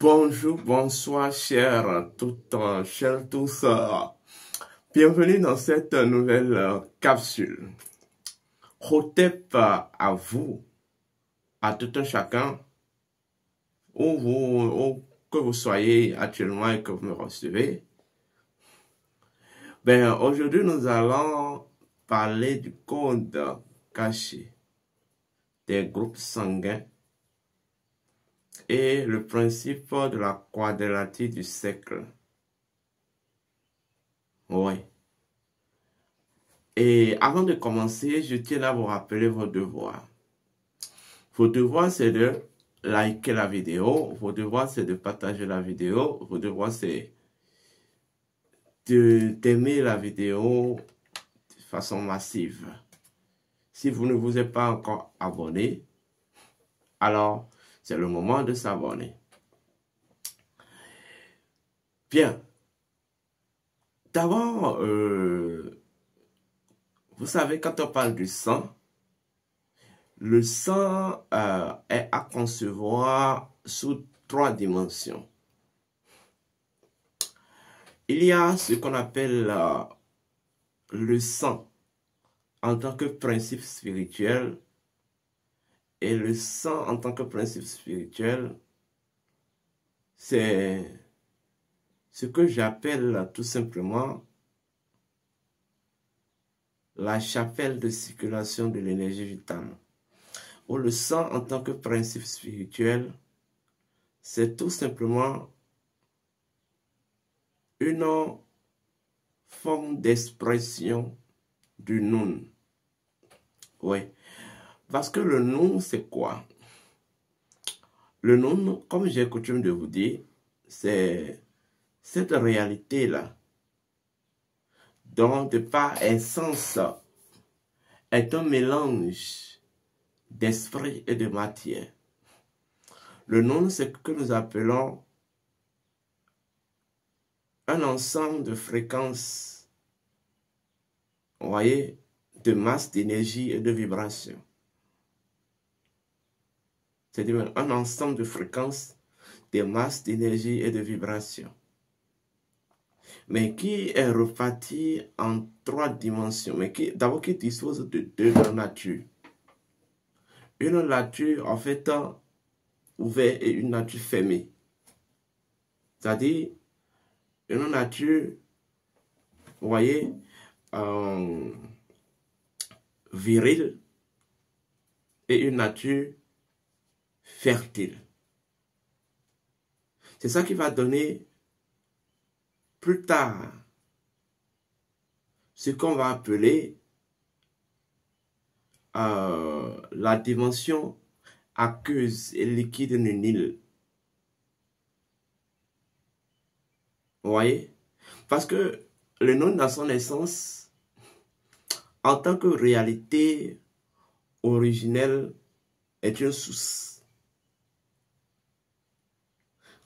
Bonjour, bonsoir, chers tous. Bienvenue dans cette nouvelle capsule. Hotep à vous, à tout un chacun, où que vous soyez actuellement et que vous me recevez. Aujourd'hui, nous allons parler du code caché des groupes sanguins et le principe de la quadrature du cercle. Oui. Et avant de commencer, je tiens à vous rappeler vos devoirs. Vos devoirs, c'est de liker la vidéo. Vos devoirs, c'est de partager la vidéo. Vos devoirs, c'est d'aimer la vidéo de façon massive. Si vous ne vous êtes pas encore abonné, alors c'est le moment de s'abonner. Bien. D'abord, vous savez, quand on parle du sang, le sang est à concevoir sous 3 dimensions. Il y a ce qu'on appelle le sang en tant que principe spirituel. Et le sang en tant que principe spirituel, c'est ce que j'appelle tout simplement la chapelle de circulation de l'énergie vitale. Ou le sang en tant que principe spirituel, c'est tout simplement une forme d'expression du Nun. Oui. Parce que le Nun, c'est quoi? Le Nun, comme j'ai coutume de vous dire, c'est cette réalité-là, dont de par essence est un mélange d'esprit et de matière. Le Nun, c'est ce que nous appelons un ensemble de fréquences, vous voyez, de masse d'énergie et de vibration. C'est-à-dire un ensemble de fréquences, de masses d'énergie et de vibration. Mais qui est reparti en 3 dimensions, mais d'abord qui dispose de 2 natures. Une nature en fait ouverte et une nature fermée. C'est-à-dire une nature, vous voyez, virile et une nature fertile. C'est ça qui va donner plus tard ce qu'on va appeler la dimension aqueuse et liquide du Nil. Vous voyez? Parce que le Nun, dans son essence, en tant que réalité originelle, est une source.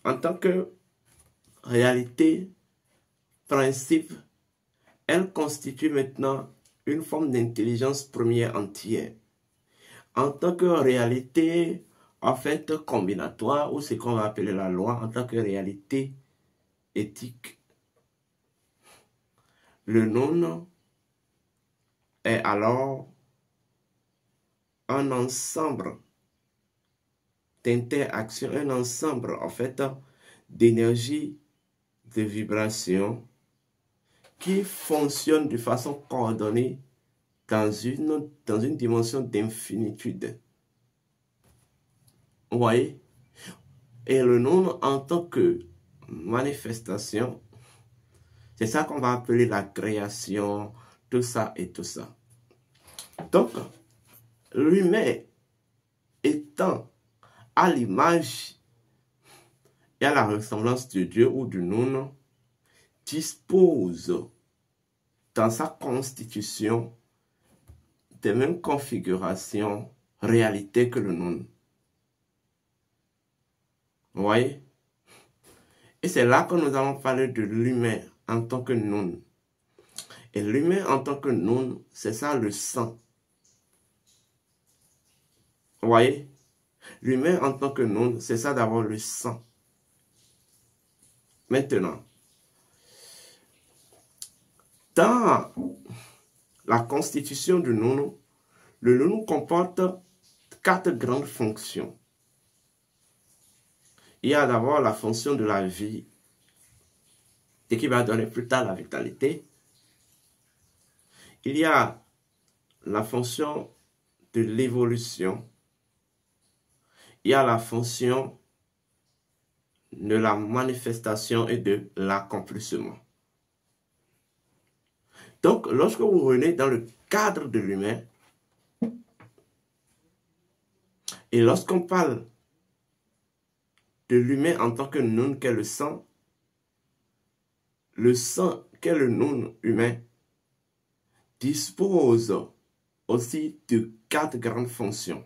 En tant que réalité, principe, elle constitue maintenant une forme d'intelligence première entière. En tant que réalité, en fait, combinatoire, ou ce qu'on va appeler la loi, en tant que réalité éthique. Le Nun est alors un ensemble d'interactions, un ensemble, en fait, d'énergie, de vibrations qui fonctionnent de façon coordonnée dans une dimension d'infinitude. Vous voyez? Et le Nun en tant que manifestation, c'est ça qu'on va appeler la création, tout ça et tout ça. Donc, l'humain étant à l'image et à la ressemblance de Dieu ou du Nun, dispose dans sa constitution des mêmes configurations, réalité que le Nun. Vous voyez? Et c'est là que nous allons parler de l'humain en tant que Nun. Et l'humain en tant que Nun, c'est ça le sang. Vous voyez? L'humain en tant que Nun, c'est ça d'avoir le sang. Maintenant, dans la constitution du nounou, le nounou comporte 4 grandes fonctions. Il y a d'abord la fonction de la vie, ce qui va donner plus tard la vitalité. Il y a la fonction de l'évolution. Il y a la fonction de la manifestation et de l'accomplissement. Donc, lorsque vous venez dans le cadre de l'humain, et lorsqu'on parle de l'humain en tant que noun qu'est le sang qu'est le noun humain dispose aussi de 4 grandes fonctions.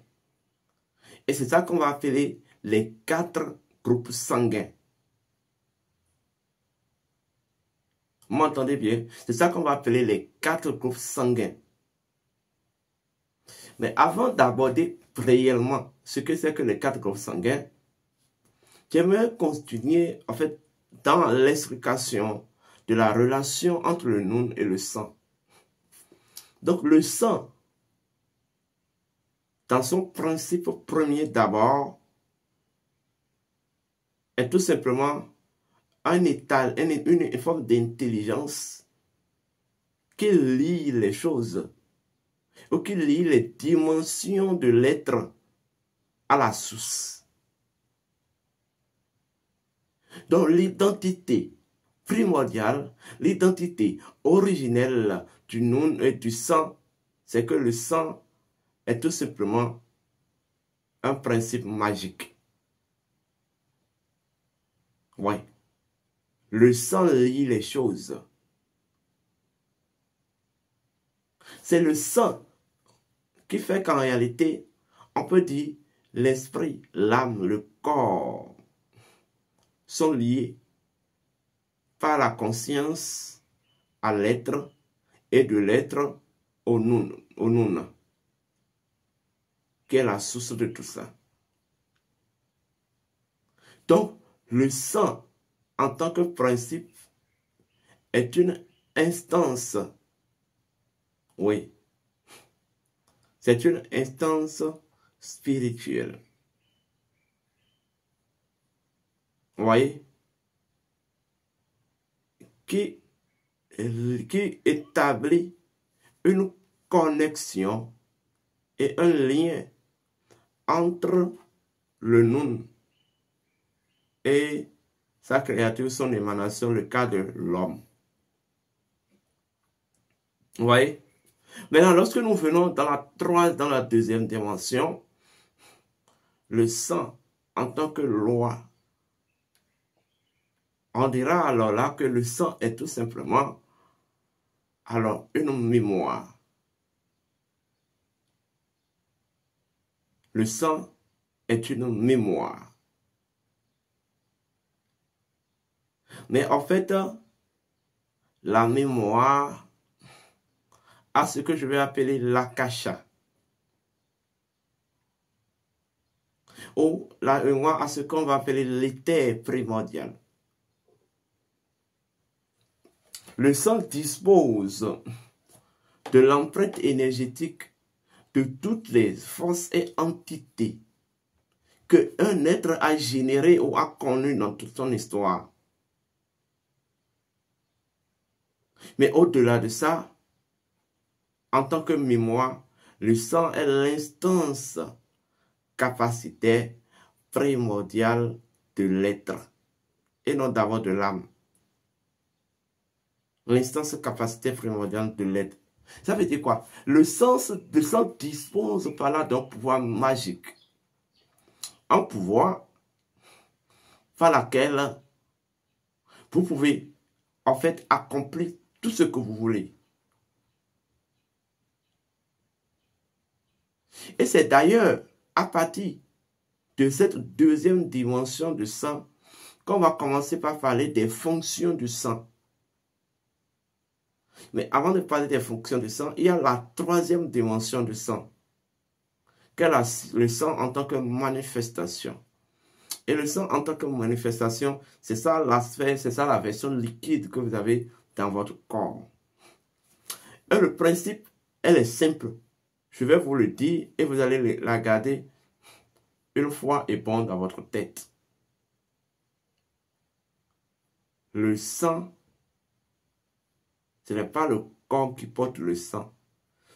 Et c'est ça qu'on va appeler les 4 groupes sanguins. Vous m'entendez bien? C'est ça qu'on va appeler les 4 groupes sanguins. Mais avant d'aborder réellement ce que c'est que les 4 groupes sanguins, j'aimerais continuer en fait dans l'explication de la relation entre le noun et le sang. Donc le sang, dans son principe premier d'abord, est tout simplement un état, une forme d'intelligence qui lie les choses ou qui lie les dimensions de l'être à la source. Donc l'identité primordiale, l'identité originelle du noun et du sang, c'est que le sang est tout simplement un principe magique. Oui. Le sang lie les choses. C'est le sang qui fait qu'en réalité, on peut dire l'esprit, l'âme, le corps sont liés par la conscience à l'être et de l'être au noun, qui est la source de tout ça. Donc, le sang, en tant que principe, est une instance. Oui. C'est une instance spirituelle. Vous voyez? Qui établit une connexion et un lien entre le noun et sa créature, son émanation, le cas de l'homme. Vous voyez? Maintenant, lorsque nous venons dans la deuxième dimension, le sang en tant que loi, on dira alors là que le sang est tout simplement alors une mémoire. Le sang est une mémoire. Mais en fait, la mémoire a ce que je vais appeler l'akasha. Ou la mémoire a ce qu'on va appeler l'éther primordial. Le sang dispose de l'empreinte énergétique de toutes les forces et entités qu'un être a générées ou a connues dans toute son histoire. Mais au-delà de ça, en tant que mémoire, le sang est l'instance capacitaire primordiale de l'être et non d'abord de l'âme. L'instance capacitaire primordiale de l'être. Ça veut dire quoi? Le sang dispose par là d'un pouvoir magique. Un pouvoir par lequel vous pouvez en fait accomplir tout ce que vous voulez. Et c'est d'ailleurs à partir de cette deuxième dimension du sang qu'on va commencer par parler des fonctions du sang. Mais avant de parler des fonctions du sang, il y a la troisième dimension du sang, qui est le sang en tant que manifestation. Et le sang en tant que manifestation, c'est ça l'aspect, c'est ça la version liquide que vous avez dans votre corps. Et le principe, elle est simple. Je vais vous le dire et vous allez la garder une fois et bon dans votre tête. Le sang, ce n'est pas le corps qui porte le sang.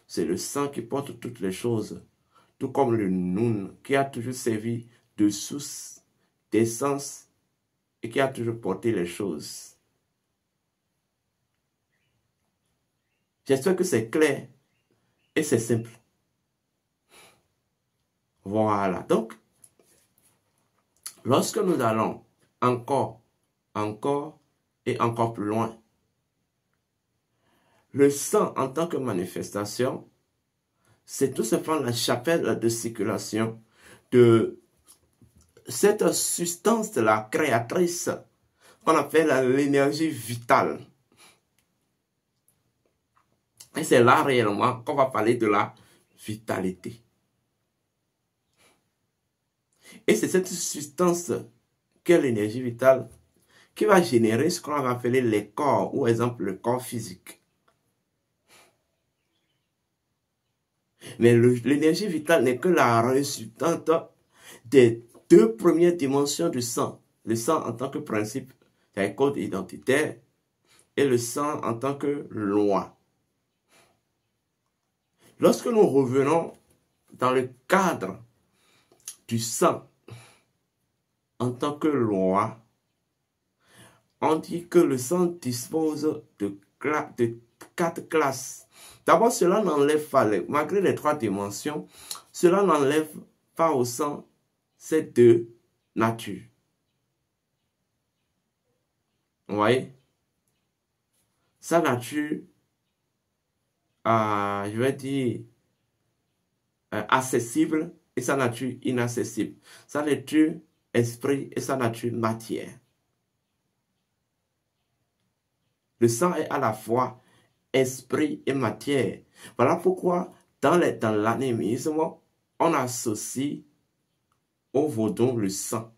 C'est le sang qui porte toutes les choses. Tout comme le Noun qui a toujours servi de source d'essence et qui a toujours porté les choses. J'espère que c'est clair et c'est simple. Voilà. Donc, lorsque nous allons encore et encore plus loin, le sang en tant que manifestation, c'est tout simplement la chapelle de circulation de cette substance de la créatrice qu'on appelle l'énergie vitale. Et c'est là réellement qu'on va parler de la vitalité. Et c'est cette substance qu'est l'énergie vitale qui va générer ce qu'on va appeler les corps, ou exemple le corps physique. Mais l'énergie vitale n'est que la résultante des deux premières dimensions du sang. Le sang en tant que principe, c'est un code identitaire, et le sang en tant que loi. Lorsque nous revenons dans le cadre du sang en tant que loi, on dit que le sang dispose de 4 classes. D'abord, cela n'enlève pas, malgré les 3 dimensions, cela n'enlève pas au sang ces 2 natures. Vous voyez? Sa nature, je vais dire, accessible et sa nature inaccessible. Sa nature esprit et sa nature matière. Le sang est à la fois esprit et matière. Voilà pourquoi dans l'animisme, on associe au vaudon le sang.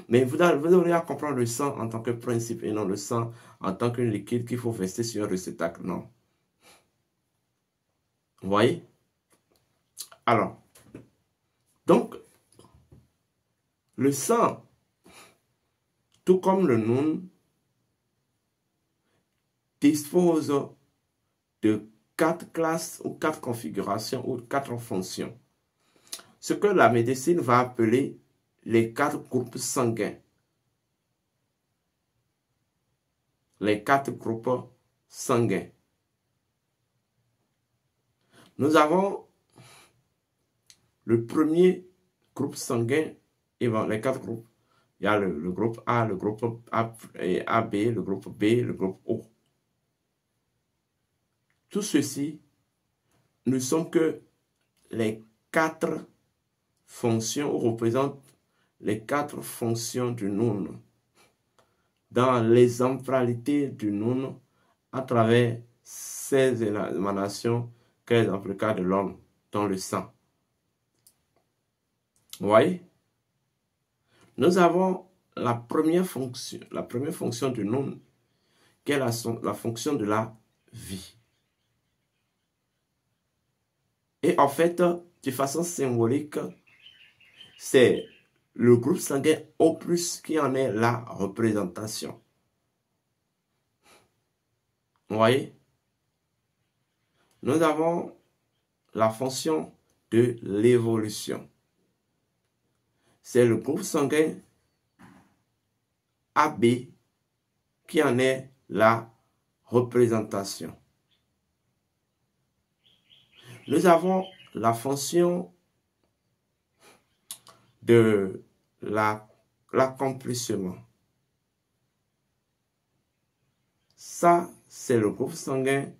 Mais vous devriez comprendre le sang en tant que principe et non le sang en tant que liquide qu'il faut verser sur un réceptacle. Non. Vous voyez? Alors, donc, le sang, tout comme le Noun, dispose de 4 classes ou 4 configurations ou 4 fonctions. Ce que la médecine va appeler les 4 groupes sanguins. Les 4 groupes sanguins. Nous avons le premier groupe sanguin, et bon, les 4 groupes. Il y a le groupe A, le groupe AB, le groupe B, le groupe O. Tout ceci ne sont que les 4 fonctions, ou représentent les 4 fonctions du Noun dans l'exemplarité du Noun à travers ces émanations qu'est le cas de l'homme dans le sang. Vous voyez? Nous avons la première fonction du Noun qui est la fonction de la vie. Et en fait, de façon symbolique, c'est le groupe sanguin O+, qui en est la représentation. Vous voyez? Nous avons la fonction de l'évolution. C'est le groupe sanguin AB qui en est la représentation. Nous avons la fonction de l'accomplissement. Ça, c'est le groupe sanguin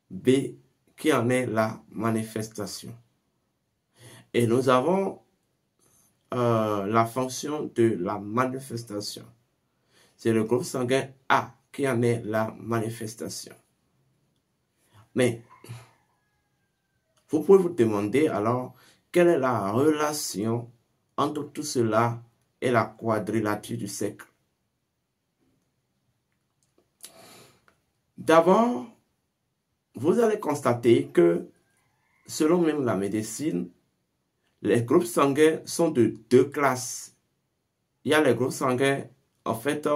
B qui en est la manifestation. Et nous avons la fonction de la manifestation. C'est le groupe sanguin A qui en est la manifestation. Mais, vous pouvez vous demander alors quelle est la relation entre tout cela et la quadrilature du cercle? D'abord, vous allez constater que, selon même la médecine, les groupes sanguins sont de deux classes. Il y a les groupes sanguins, en fait,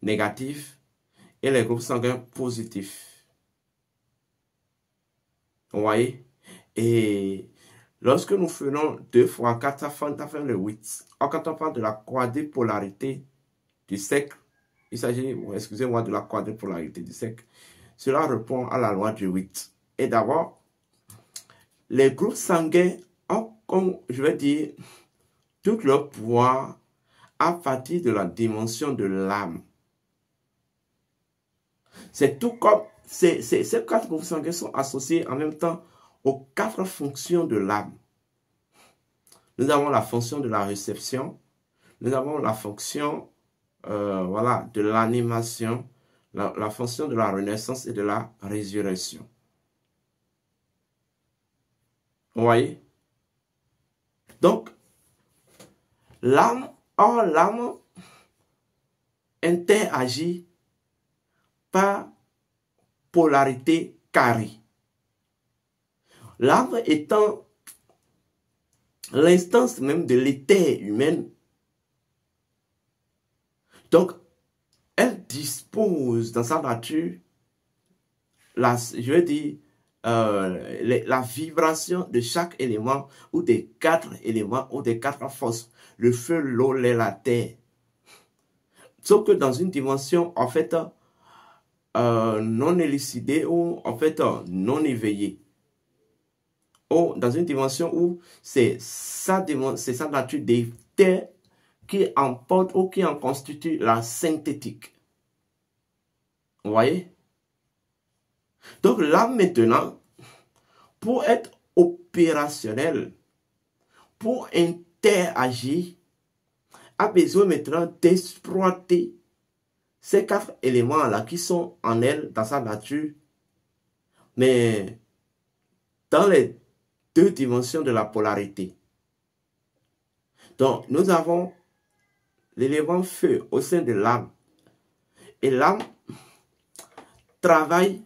négatifs et les groupes sanguins positifs. Vous voyez? Et lorsque nous faisons 2 fois 4, ça fait le 8. Or, quand on parle de la quadripolarité du cercle, il s'agit, excusez-moi, de la quadripolarité du cercle, cela répond à la loi du 8. Et d'abord, les groupes sanguins ont, comme je vais dire, tout leur pouvoir à partir de la dimension de l'âme. C'est tout comme ces 4 groupes sanguins sont associés en même temps aux 4 fonctions de l'âme. Nous avons la fonction de la réception, nous avons la fonction voilà, de l'animation, la fonction de la renaissance et de la résurrection. Vous voyez? Donc, l'âme interagit par polarité carrée. L'âme étant l'instance même de l'éther humaine. Donc, elle dispose dans sa nature, la vibration de chaque élément ou des 4 éléments ou des 4 forces. Le feu, l'eau, l'air, la terre. Sauf que dans une dimension, en fait, non élucidée ou en fait non éveillée. Ou dans une dimension où c'est sa nature d'éther qui emporte ou qui en constitue la synthétique. Vous voyez? Donc là maintenant, pour être opérationnel, pour interagir, a besoin maintenant d'exploiter ces 4 éléments-là qui sont en elle, dans sa nature, mais dans les 2 dimensions de la polarité. Donc, nous avons l'élément feu au sein de l'âme. Et l'âme travaille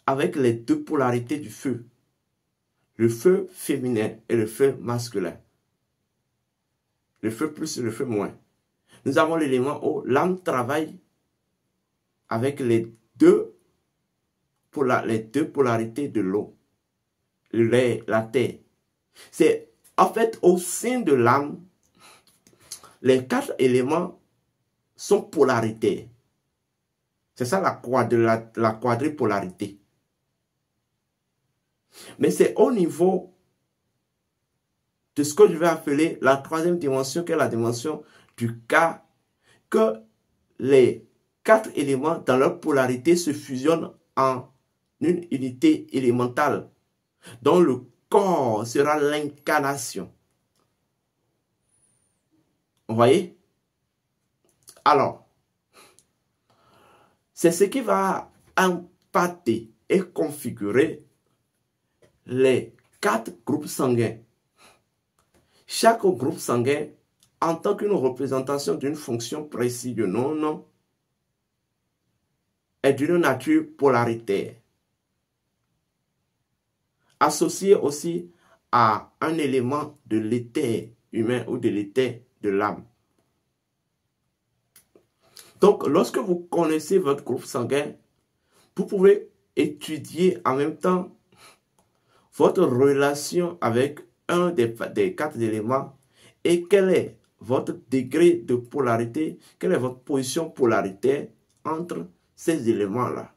avec les 2 polarités du feu. Le feu féminin et le feu masculin. Le feu plus et le feu moins. Nous avons l'élément eau. L'âme travaille avec les deux polarités de l'eau. La terre. C'est en fait au sein de l'âme, les 4 éléments sont polaritaires. C'est ça la quadripolarité. Mais c'est au niveau de ce que je vais appeler la 3e dimension, qui est la dimension du cas, que les 4 éléments dans leur polarité se fusionnent en une unité élémentale, dont le corps sera l'incarnation. Vous voyez? Alors, c'est ce qui va impacter et configurer les 4 groupes sanguins. Chaque groupe sanguin, en tant qu'une représentation d'une fonction précise de nom, est d'une nature polaritaire, associé aussi à un élément de l'éther humain ou de l'éther de l'âme. Donc, lorsque vous connaissez votre groupe sanguin, vous pouvez étudier en même temps votre relation avec un des 4 éléments et quel est votre degré de polarité, quelle est votre position polaritaire entre ces éléments-là.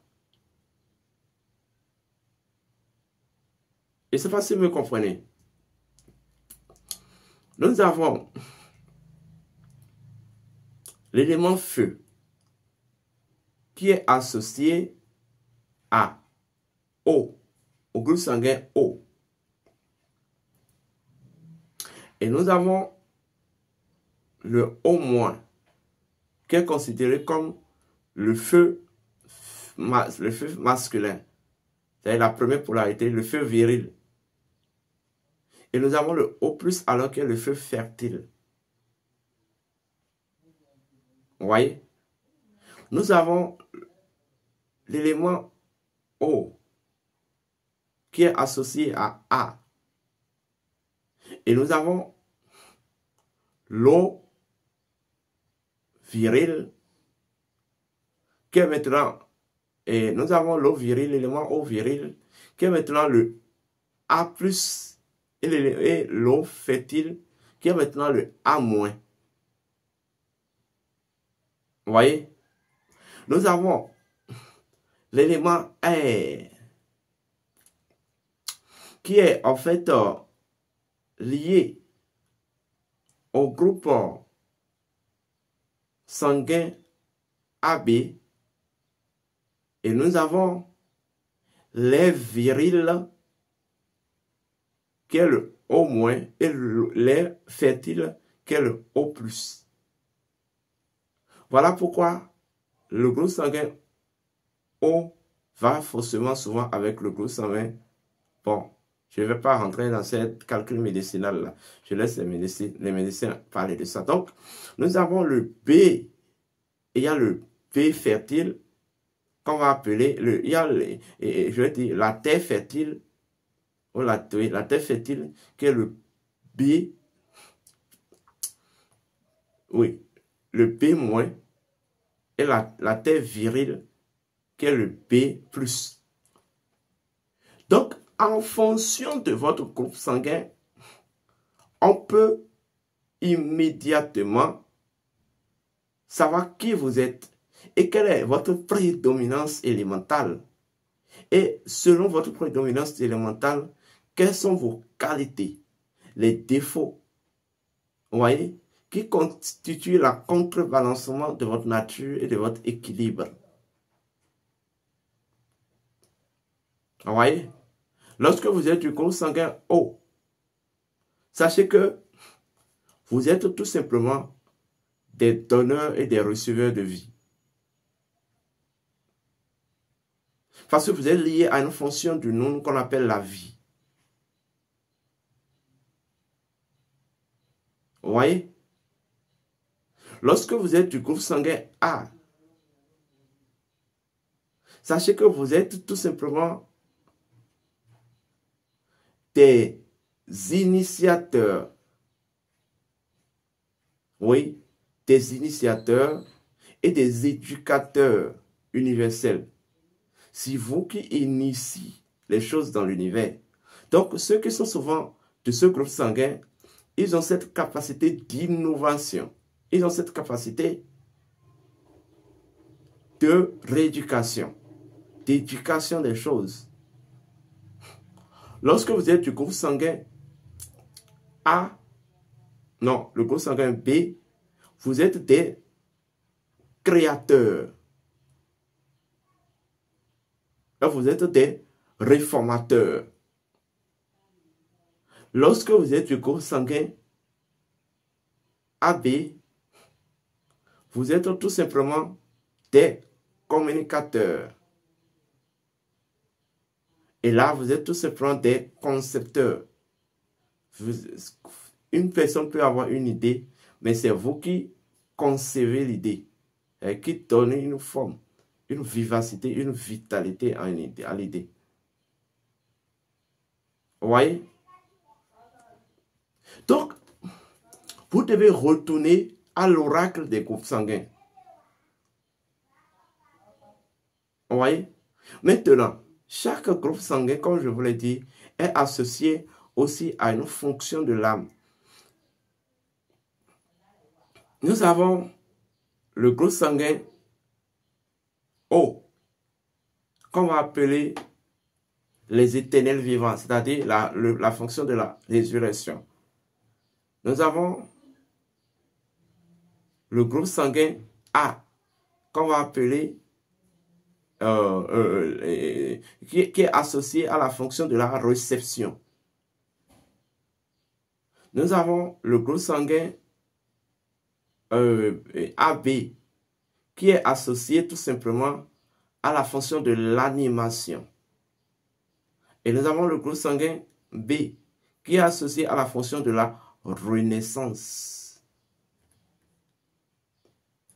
Et c'est facile, vous me comprenez. Nous avons l'élément feu qui est associé à O, au groupe sanguin O. Et nous avons le O-, qui est considéré comme le feu masculin. C'est la première polarité, le feu viril. Et nous avons le O+, alors qu'il y a le feu fertile. Vous voyez? Nous avons l'élément O qui est associé à A. Et nous avons l'O viril qui est maintenant, et nous avons l'O viril, l'élément O viril, qui est maintenant le A+, et l'O fertile, qui est maintenant le A-. Vous voyez? Nous avons l'élément R, qui est en fait lié au groupe sanguin AB, et nous avons les virils qui est le O- et les fertiles qui est le O+. Voilà pourquoi le groupe sanguin O va forcément souvent avec le groupe sanguin. Bon, je ne vais pas rentrer dans ce calcul médicinal-là. Je laisse les médecins parler de ça. Donc, nous avons le B, et il y a le B fertile, qu'on va appeler, il y a je vais dire, la terre fertile, ou la terre fertile, qui est le B, oui, le B-, et la terre virile, qui est le B+. Donc, en fonction de votre groupe sanguin, on peut immédiatement savoir qui vous êtes et quelle est votre prédominance élémentale. Et selon votre prédominance élémentale, quelles sont vos qualités, les défauts, vous voyez, qui constituent la contrebalancement de votre nature et de votre équilibre. Vous voyez? Lorsque vous êtes du groupe sanguin O, sachez que vous êtes tout simplement des donneurs et des receveurs de vie. Parce que vous êtes lié à une fonction du nom qu'on appelle la vie. Vous voyez? Lorsque vous êtes du groupe sanguin A, sachez que vous êtes tout simplement des initiateurs. Oui, des initiateurs et des éducateurs universels. C'est vous qui initiez les choses dans l'univers. Donc, ceux qui sont souvent de ce groupe sanguin, ils ont cette capacité d'innovation. Ils ont cette capacité de rééducation, d'éducation des choses. Lorsque vous êtes du groupe sanguin A, non, le groupe sanguin B, vous êtes des créateurs. Vous êtes des réformateurs. Lorsque vous êtes du groupe sanguin AB, vous êtes tout simplement des communicateurs. Et là, vous êtes tout simplement des concepteurs. Une personne peut avoir une idée, mais c'est vous qui concevez l'idée, qui donnez une forme, une vivacité, une vitalité à l'idée. Vous voyez? Donc, vous devez retourner à l'oracle des groupes sanguins. Vous voyez? Maintenant, chaque groupe sanguin, comme je vous l'ai dit, est associé aussi à une fonction de l'âme. Nous avons le groupe sanguin O, qu'on va appeler les éternels vivants, c'est-à-dire la fonction de la résurrection. Nous avons le groupe sanguin A, qu'on va appeler qui est associé à la fonction de la réception. Nous avons le groupe sanguin AB, qui est associé tout simplement à la fonction de l'animation. Et nous avons le groupe sanguin B, qui est associé à la fonction de la renaissance.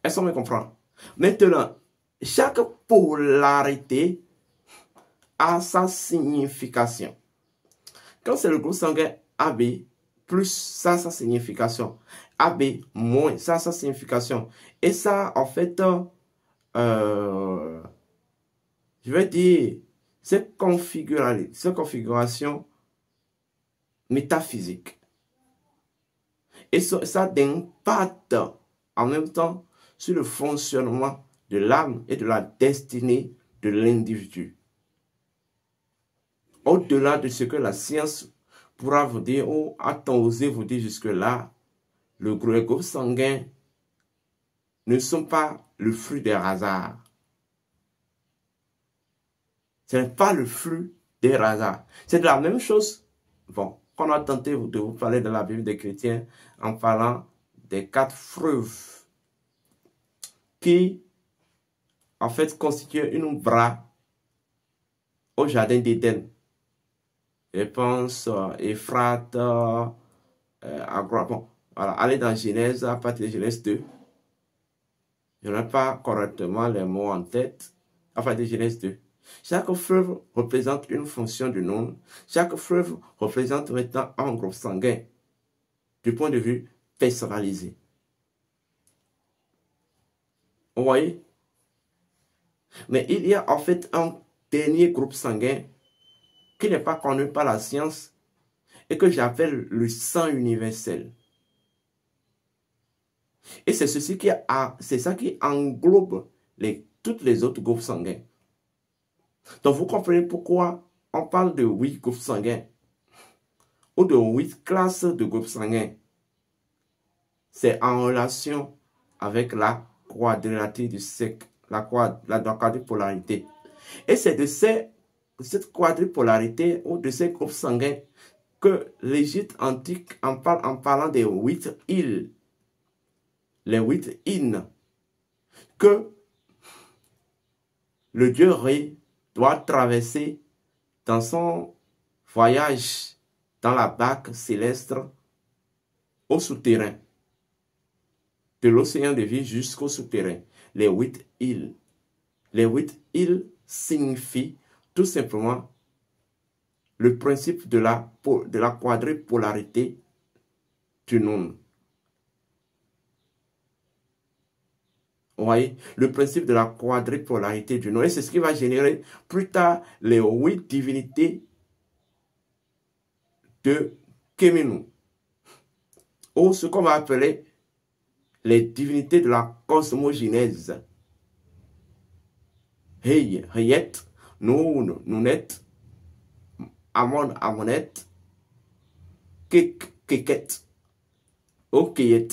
Est-ce qu'on me comprend? Maintenant, chaque polarité a sa signification. Quand c'est le groupe sanguin AB, plus ça, sa signification. AB, moins ça, sa signification. Et ça, en fait, je vais dire, cette configuration métaphysique. Et ça impacte en même temps sur le fonctionnement de l'âme et de la destinée de l'individu. Au-delà de ce que la science pourra vous dire, ou a-t-on osé vous dire jusque-là, les groupes sanguins ne sont pas le fruit des hasards. Ce n'est pas le flux des hasards. C'est de la même chose. Bon, qu'on a tenté de vous parler de la Bible des chrétiens en parlant des 4 fleuves qui, en fait, constituent une bras au jardin d'Éden. Je pense Éphrate, bon, voilà, allez dans Genèse, à partir de Genèse 2. Je n'ai pas correctement les mots en tête. À partir de Genèse 2. Chaque fleuve représente une fonction du nom. Chaque fleuve représente maintenant un groupe sanguin du point de vue personnalisé. Vous voyez? Mais il y a en fait un dernier groupe sanguin qui n'est pas connu par la science et que j'appelle le sang universel. Et c'est ça qui englobe toutes les autres groupes sanguins. Donc vous comprenez pourquoi on parle de 8 groupes sanguins ou de 8 classes de groupes sanguins. C'est en relation avec la quadrilatère du cercle, la quadripolarité. Et c'est de cette quadripolarité ou de ces groupes sanguins que l'Égypte antique en parle en parlant des 8 îles. Les 8 îles que le dieu Ré doit traverser dans son voyage dans la barque céleste au souterrain, de l'océan de vie jusqu'au souterrain. Les 8 îles. Les 8 îles signifient tout simplement le principe de la quadripolarité du nombre. Vous voyez, le principe de la quadripolarité du nom. Et c'est ce qui va générer plus tard les 8 divinités de Khéménou. Ou ce qu'on va appeler les divinités de la cosmogénèse. Hey, Hayet, Noun, Nounet, Amon, Amonet, Keket, Okeyet.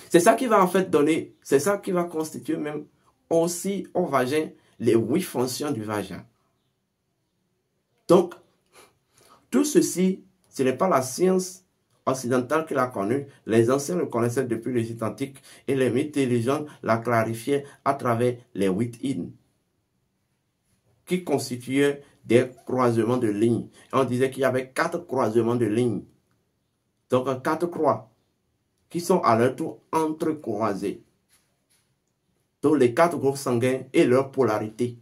C'est ça qui va en fait donner, c'est ça qui va constituer même aussi au vagin les 8 fonctions du vagin. Donc, tout ceci, ce n'est pas la science occidentale qui l'a connu. Les anciens le connaissaient depuis l'Égypte antique et les mythes et légendes la clarifiaient à travers les 8 hymnes qui constituaient des croisements de lignes. On disait qu'il y avait 4 croisements de lignes. Donc 4 croix qui sont à leur tour entrecroisées. Donc les 4 groupes sanguins et leur polarité.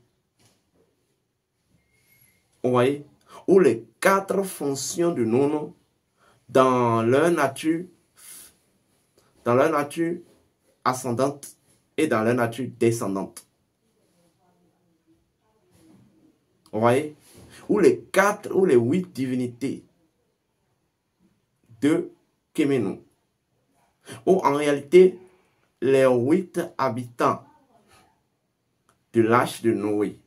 Vous voyez? Ou les 4 fonctions du nono dans leur nature ascendante et dans leur nature descendante. Vous voyez? Ou les 4 ou les 8 divinités de Khéménou. Ou en réalité, les 8 habitants de l'arche de Noé.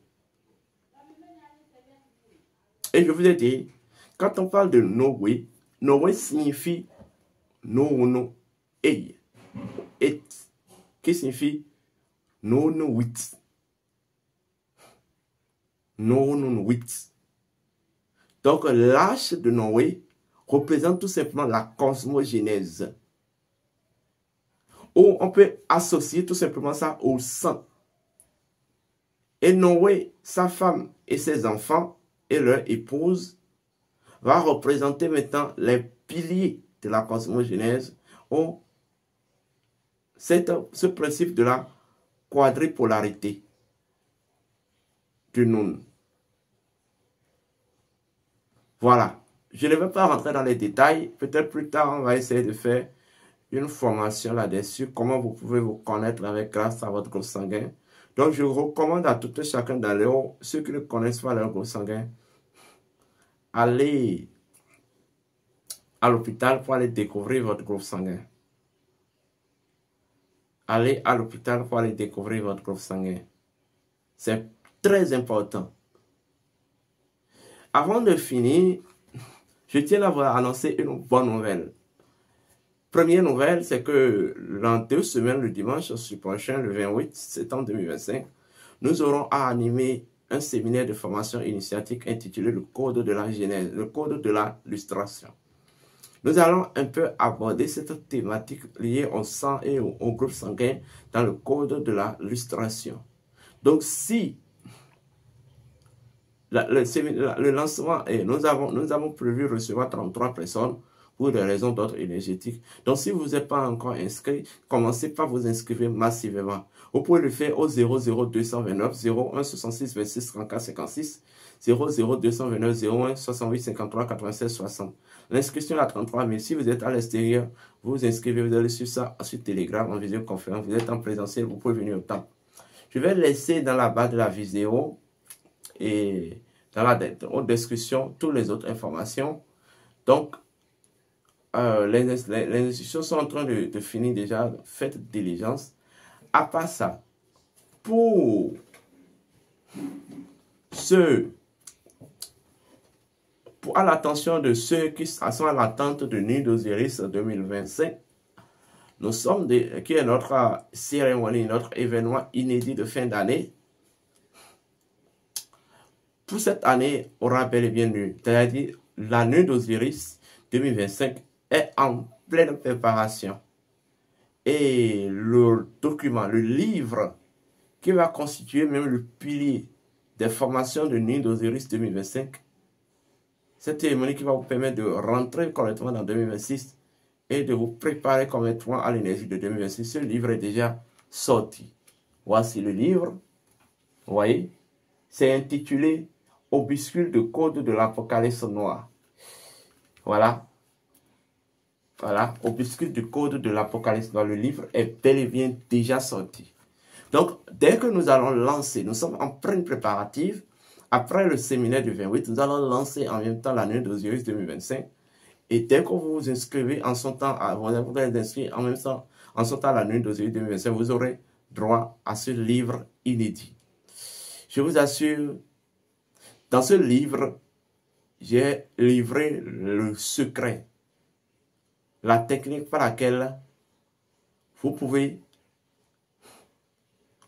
Et je vous ai dit, quand on parle de Noé, Noé signifie no et qui signifie no 8. No 8. Donc l'arche de Noé représente tout simplement la cosmogénèse. Ou on peut associer tout simplement ça au sang. Et Noé, sa femme et ses enfants et leur épouse va représenter maintenant les piliers de la cosmogénèse ou ce principe de la quadripolarité du Nun. Voilà. Je ne vais pas rentrer dans les détails. Peut-être plus tard, on va essayer de faire une formation là-dessus. Comment vous pouvez vous connaître grâce à votre groupe sanguin. Donc, je recommande à tout et chacun d'aller, ceux qui ne connaissent pas leur groupe sanguin, aller à l'hôpital pour aller découvrir votre groupe sanguin. Allez à l'hôpital pour aller découvrir votre groupe sanguin. C'est très important. Avant de finir, je tiens à vous annoncer une bonne nouvelle. Première nouvelle, c'est que dans 2 semaines, le dimanche prochain, le 28 septembre 2025, nous aurons à animer un séminaire de formation initiatique intitulé le Code de la Genèse, le Code de la Lustration. Nous allons un peu aborder cette thématique liée au sang et au groupe sanguin dans le Code de la Lustration. Donc, si le lancement, nous avons prévu recevoir 33 personnes pour des raisons d'ordre énergétique. Donc, si vous n'êtes pas encore inscrit, commencez par vous inscrire massivement. Vous pouvez le faire au 00229 01 66 26 34 56, 00229 01 68 53 96 60. L'inscription à 33 000. Si vous êtes à l'extérieur, vous vous inscrivez, vous allez sur ça, sur Telegram, en visioconférence. Vous êtes en présentiel, vous pouvez venir au temps. Je vais laisser dans la barre de la vidéo et dans la description toutes les autres informations. Donc, les institutions sont en train de finir déjà, faites diligence. À part ça, à l'attention de ceux qui sont à l'attente de Nuit d'Osiris 2025, qui est notre cérémonie, notre événement inédit de fin d'année. Pour cette année aura bel et bien lieu, c'est-à-dire la Nuit d'Osiris 2025 est en pleine préparation. Et le document, le livre qui va constituer même le pilier des formations de Nuit d'Osiris 2025, cette cérémonie qui va vous permettre de rentrer correctement dans 2026 et de vous préparer correctement à l'énergie de 2026. Ce livre est déjà sorti. Voici le livre. Vous voyez, c'est intitulé Opuscule de Code de l'Apocalypse noir. Voilà. Voilà, Opuscule du Code de l'Apocalypse noir. Le livre est bel et bien déjà sorti. Donc, dès que nous allons lancer, nous sommes en pleine préparative. Après le séminaire du 28, nous allons lancer en même temps la Nuit d'Osiris 2025. Et dès que vous vous inscrivez en son temps, vous allez inscrire en même temps, en son temps à la Nuit d'Osiris 2025, vous aurez droit à ce livre inédit. Je vous assure, dans ce livre, j'ai livré le secret, la technique par laquelle vous pouvez,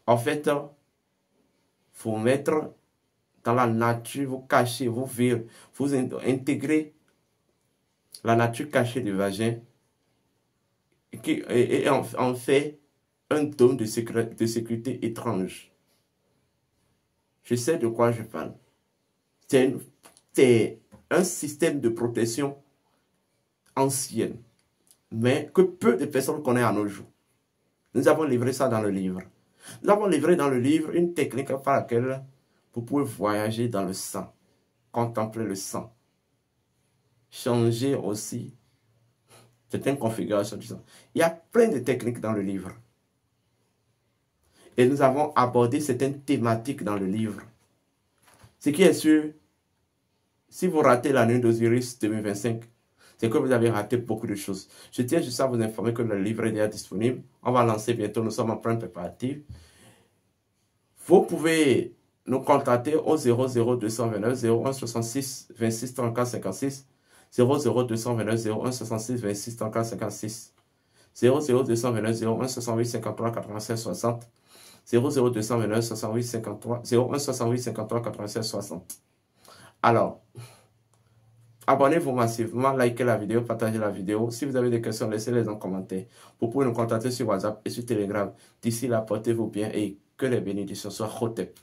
en fait, vous mettre dans la nature, vous cacher, vous intégrer la nature cachée du vagin et en fait un dôme de sécurité étrange. Je sais de quoi je parle. C'est un système de protection ancien, mais que peu de personnes connaissent à nos jours. Nous avons livré ça dans le livre. Nous avons livré dans le livre une technique par laquelle vous pouvez voyager dans le sang, contempler le sang, changer aussi certaines configurations du sang. Il y a plein de techniques dans le livre. Et nous avons abordé certaines thématiques dans le livre. Ce qui est sûr, si vous ratez la Nuit d'Osiris 2025, c'est que vous avez raté beaucoup de choses. Je tiens juste à vous informer que le livre est déjà disponible. On va lancer bientôt, nous sommes en pleine préparative. Vous pouvez nous contacter au 00229 01 66 26 34 56, 00229 01 66 26 34 56, 00229 01 68 53 96 60, 00229 68 53 01 68 53 96 60. Alors, abonnez-vous massivement, likez la vidéo, partagez la vidéo. Si vous avez des questions, laissez-les en commentaire. Vous pouvez nous contacter sur WhatsApp et sur Telegram. D'ici là, portez-vous bien et que les bénédictions soient Hotep.